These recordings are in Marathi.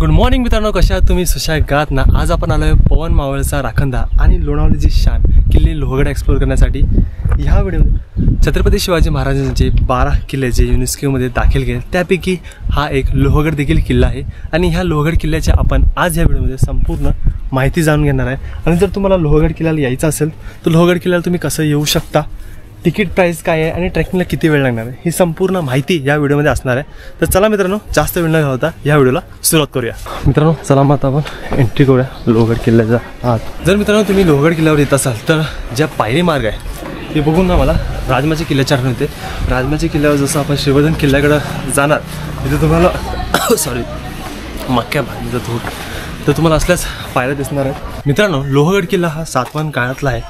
गुड मॉर्निंग मित्रांनो, कशा आहात तुम्ही? सुशागात ना. आज आपण आलोय पवन मावळचा राखंदा आणि लोणावळ्याची शान किल्ले लोहगड एक्सप्लोर करण्यासाठी. ह्या व्हिडिओ छत्रपती शिवाजी महाराजांचे 12 किल्ले जे युनेस्कोमध्ये दाखल केले त्यापैकी हा एक लोहगड देखील किल्ला आहे. आणि ह्या लोहगड किल्ल्याची आपण आज ह्या व्हिडिओमध्ये संपूर्ण माहिती जाणून घेणार आहे. आणि जर तुम्हाला लोहगड किल्ल्याला यायचं असेल तर लोहगड किल्ल्याला तुम्ही कसं येऊ शकता, तिकीट प्राइस काय आहे आणि ट्रेकिंगला किती वेळ लागणार आहे, ही संपूर्ण माहिती या व्हिडिओमध्ये असणार आहे. तर चला मित्रांनो, जास्त वेळ न घालवता या व्हिडिओला सुरुवात करूया. मित्रांनो चला मग आता आपण एंट्री करूया लोहगड किल्ल्याच्या आत. जर मित्रांनो तुम्ही लोहगड किल्ल्यावर येत असाल तर ज्या पायरी मार्ग आहे ते बघून ना मला राजमाची किल्ल्याच्या आठवण येते. राजमाची किल्ल्यावर जसं आपण श्रीवर्धन किल्ल्याकडे जाणार तिथे तुम्हाला सॉरी मक्या भाजीचा धूर तर तुम्हाला असल्याच पायऱ्या दिसणार आहेत. मित्रांनो लोहगड किल्ला हा सातवाहन काळातला आहे.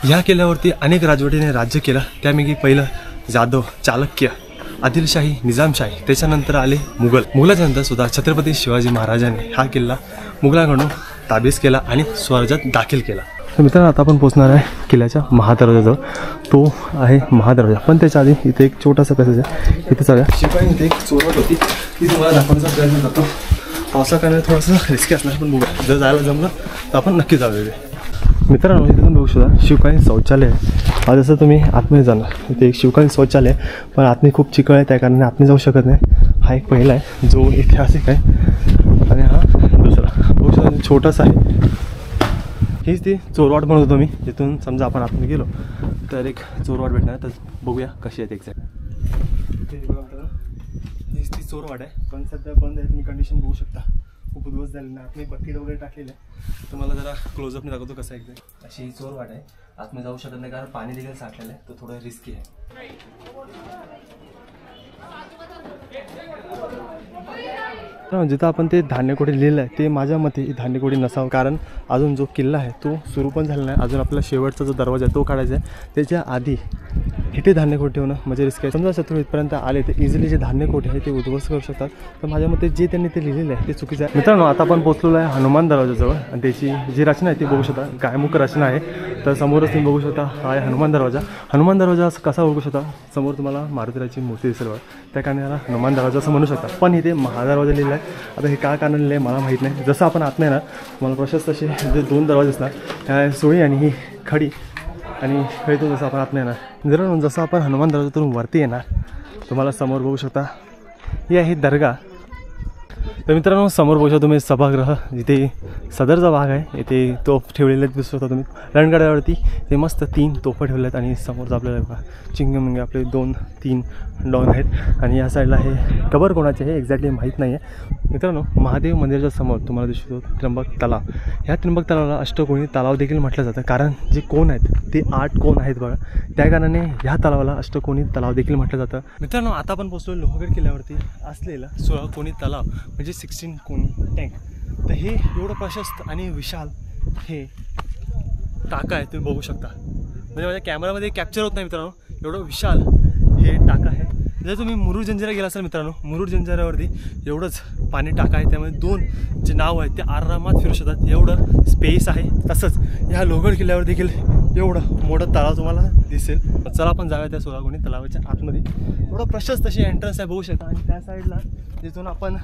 ह्या किल्ल्यावरती अनेक राजवटीने राज्य केलं. त्यापैकी पहिलं जाधव, चालुक्य, आदिलशाही, निजामशाही, त्याच्यानंतर आले मुघलाच्या नंतर सुद्धा छत्रपती शिवाजी महाराजांनी हा किल्ला मुघलांकडून ताब्यात केला आणि स्वराज्यात दाखल केला. तर मित्रांनो आता आपण पोहोचणार आहे किल्ल्याच्या महादरवाजाजवळ. तो आहे महादरवाजा, पण त्याच्या आधी इथे एक छोटासा पॅसेज आहे, इथे चालूया. शिपाई इथे एक चोरट होती ती तुम्हाला दाखवण्याचा प्रयत्न करतो. पावसा करण्यात थोडंसं रिस्की असणार पण बघूया, जर जायला जमलं तर आपण नक्की जाऊया. मित्रांनो इथे तुम्ही बघू शकता शिवकालीन शौचालय आहे. जसं तुम्ही आतमध्ये जाणार इथे एक शिवकालीन शौचालय आहे, पण आतमध्ये खूप चिकळ आहे त्या कारणाने आतमध्ये जाऊ शकत नाही. हा एक पहिला आहे जो ऐतिहासिक आहे आणि हा दुसरा बघू शकता छोटासा आहे. हीच ती चोरवाट म्हणत होतो मी. जिथून समजा आपण आतमध्ये गेलो तर एक चोरवाट भेटणार. तर बघूया कशी आहेत एक्झॅक्ट. हीच ती चोरवाट आहे, पण सध्या बंद आहे. तुम्ही कंडिशन बघू शकता, खूप दिवस झाले ना. आतमध्ये बकेट वगैरे टाकलेलं आहे. तुम्हाला जरा क्लोजअपने दाखवतो कसं एक्झॅक्ट. अशी ही चोरवाट आहे, आतमध्ये जाऊ शकत नाही कारण पाणी देखील साठलेलं आहे. तो थोडं रिस्की आहे. जिथं आपण ते धान्यकोडी लिहिलं आहे ते माझ्या मते धान्यकोडी नसावं, कारण अजून जो किल्ला आहे तो सुरू पण झाला नाही. अजून आपला शेवटचा जो दरवाजा आहे तो काढायचा आहे. त्याच्या आधी इथे धान्यकोटी ठेवणं म्हणजे रिस्क आहे. समजा शत्रू इथपर्यंत आले तर इझिली जे धान्यकोटी आहे ते उद्ध्वस्त करू शकतात. तर माझ्या मते जे त्यांनी ते लिहिलेलं आहे ते चुकीचं आहे. मित्रांनो आता आपण पोहोचलेलो आहे हनुमान दरवाजाजवळ आणि त्याची जी रचना आहे ती बघू शकता, गायमुख रचना आहे. तर समोरच तुम्ही बघू शकता हा आहे हनुमान दरवाजा. हनुमान दरवाजा कसा बघू शकता, समोर तुम्हाला मारुतीराची मूर्ती दिसेल, त्या कारणाला हनुमान दरवाजा असं म्हणू शकता. पण इथे महादरवाजा लिहिला आहे. आता हे काय कारण लिहिलं आहे मला माहीत नाही. जसं आपण आत नाही ना मला प्रशस्त असे जे 2 दरवाजे असणार, ह्या सोळी आणि ही खडी आणि खेळतो. जसं आपण आत नाही येणार, जर जसं आपण हनुमान दरवाजातून वरती येणार तुम्हाला समोर बघू शकता ही आहे दर्गा. तर मित्रांनो समोर बघू शकता तुम्ही सभागृह, जिथे सदरचा भाग आहे. इथे तोफ ठेवलेले दिसू शकता तुम्ही. रणगाड्यावरती ते मस्त 3 तोफा ठेवल्या आहेत आणि समोरचं आपल्याला बघा चिंगमंगे आपले 2-3 डॉन आहेत. आणि या साईडला हे कबर कोणाचे आहे एक्झॅक्टली माहीत नाही आहे. मित्रांनो महादेव मंदिराच्या समोर तुम्हाला दिसतो त्र्यंबक तलाव. ह्या त्र्यंबक तलावाला अष्टकोनी तलाव देखील म्हटलं जातं, कारण जे कोण आहेत ते 8 कोण आहेत बघा, त्या कारणाने ह्या तलावाला अष्टकोनी तलाव देखील म्हटलं जातं. मित्रांनो आता आपण पोहोचलो लोहगड किल्ल्यावरती असलेला 16 कोनी तलाव म्हणजे 16 कोनी टँक. तर हे एवढं प्रशस्त आणि विशाल हे टाका आहे, तुम्ही बघू शकता. म्हणजे माझ्या कॅमेरामध्ये कॅप्चर होत नाही मित्रांनो, एवढं विशाल हे टाका आहे. जर तुम्ही मुरुड जंजिरा गेला असाल मित्रांनो, मुरुड जंजिऱ्यावरती एवढंच पाणी टाका आहे, त्यामुळे 2 जे नाव आहेत ते आरामात फिरू शकतात, एवढं स्पेस आहे. तसंच ह्या लोहगड किल्ल्यावर देखील एवढं मोठं तलाव तुम्हाला दिसेल. चला आपण जाऊया त्या 16 कोनी तलावाच्या आतमध्ये. एवढं प्रशस्त अशी एंट्रन्स आहे बघू शकता. आणि त्या साईडला जिथून आपण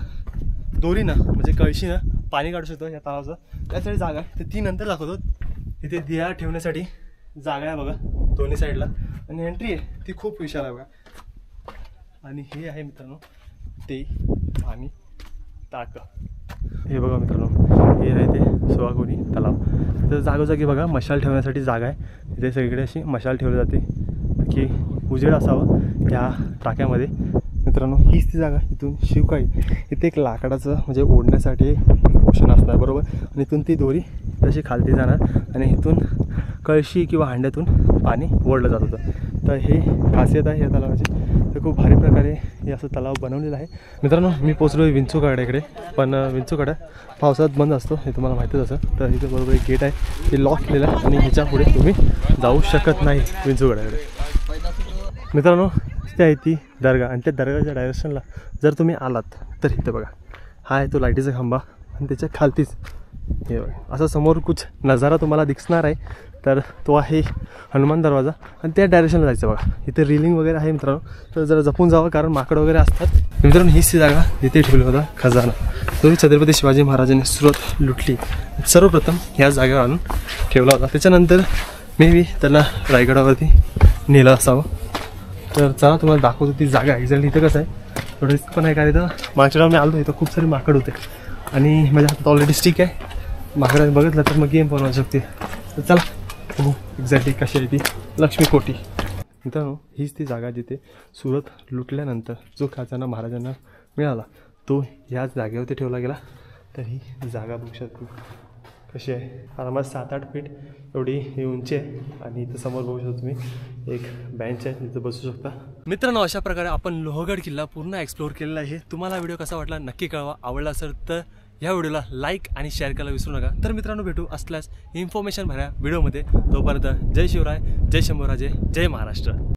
दोरीनं म्हणजे कळशीनं पाणी काढू शकतो या तलावाचं, त्यासाठी जागा आहे. तर ती नंतर दाखवतो. इथे दिया ठेवण्यासाठी जागा आहे बघा दोन्ही साईडला, आणि एंट्री आहे ती खूप विशाल आहे बघा. आणि हे आहे मित्रांनो ते आणि टाकं. हे बघा मित्रांनो हे आहे ते 16 कोनी तलाव. तर जागोजागी बघा मशाल ठेवण्यासाठी जागा आहे. इथे सगळीकडे अशी मशाल ठेवली जाते की उजेड असावं या टाक्यामध्ये. मित्रांनो हीच ती जागा. इथून शिवकाळी इथे एक लाकडाचं म्हणजे ओढण्यासाठी पोषण असणार बरोबर, आणि इथून ती दोरी तशी खालती जाणार आणि इथून कळशी किंवा हांड्यातून पाणी ओढलं जात होतं. तर हे खासियत आहे या तलावाची. तर खूप भारी प्रकारे हे असं तलाव बनवलेलं आहे. मित्रांनो मी पोचलो आहे विंचूकड्याकडे, पण विंचूकडा पावसाळ्यात बंद असतो हे तुम्हाला माहितीच असं. तर इथे बरोबर एक गेट आहे ते लॉक केलेलं आहे आणि ह्याच्या पुढे तुम्ही जाऊ शकत नाही विंचूकड्याकडे. मित्रांनो तिथे आहे ती दर्गा, आणि त्या दर्गाच्या डायरेक्शनला जर तुम्ही आलात तर इथे बघा हा आहे तो लाईटीचा खांबा, आणि त्याच्या खालतीच हे बघा असा समोर कुछ नजारा तुम्हाला दिसणार आहे. तर तो आहे हनुमान दरवाजा, आणि त्या डायरेक्शनला जायचं बघा. इथे रिलिंग वगैरे आहे मित्रांनो, तर जरा जपून जावं कारण माकड वगैरे असतात. मित्रांनो हीच ती जागा जिथे ठेवला होता खजाना, तो छत्रपती शिवाजी महाराजांनी सुरत लुटली सर्वप्रथम ह्या जागेवर आणून ठेवला होता. त्याच्यानंतर मे बी त्यांना रायगडावरती नेलं असावं. तर चला तुम्हाला दाखवतो ती जागा एक्झॅक्टली. इथं कसं आहे थोडं रिस्क पण आहे, काय इथं मागच्या वेळेला मी आलो इथं खूप सारे माकड होते आणि माझ्या हातात ऑलरेडी स्टिक आहे. माकडाने बघितलं तर मग गेम बनवू शकते. तर चला बघू एक्झॅक्टली कशी आहे ती लक्ष्मीकोठी. मित्रांनो हीच ती जागा जिथे सुरत लुटल्यानंतर जो खजाना महाराजांना मिळाला तो ह्याच जागेवरती ठेवला गेला. तर ही जागा बघू शकतो कशी आहे. आरामात 7-8 फीट एवढी ही उंची आहे आणि इथं समोर बघू शकता तुम्ही एक बेंच आहे तिथं बसू शकता. मित्रांनो अशा प्रकारे आपण लोहगड किल्ला पूर्ण एक्सप्लोअर केलेला आहे. तुम्हाला व्हिडिओ कसा वाटला नक्की कळवा. आवडला असेल तर या व्हिडिओला लाईक आणि शेअर करायला विसरू नका. तर मित्रांनो भेटू असल्यास इन्फॉर्मेशन भरा व्हिडिओमध्ये. तोपर्यंत जय शिवराय, जय शंभूराजे, जय महाराष्ट्र.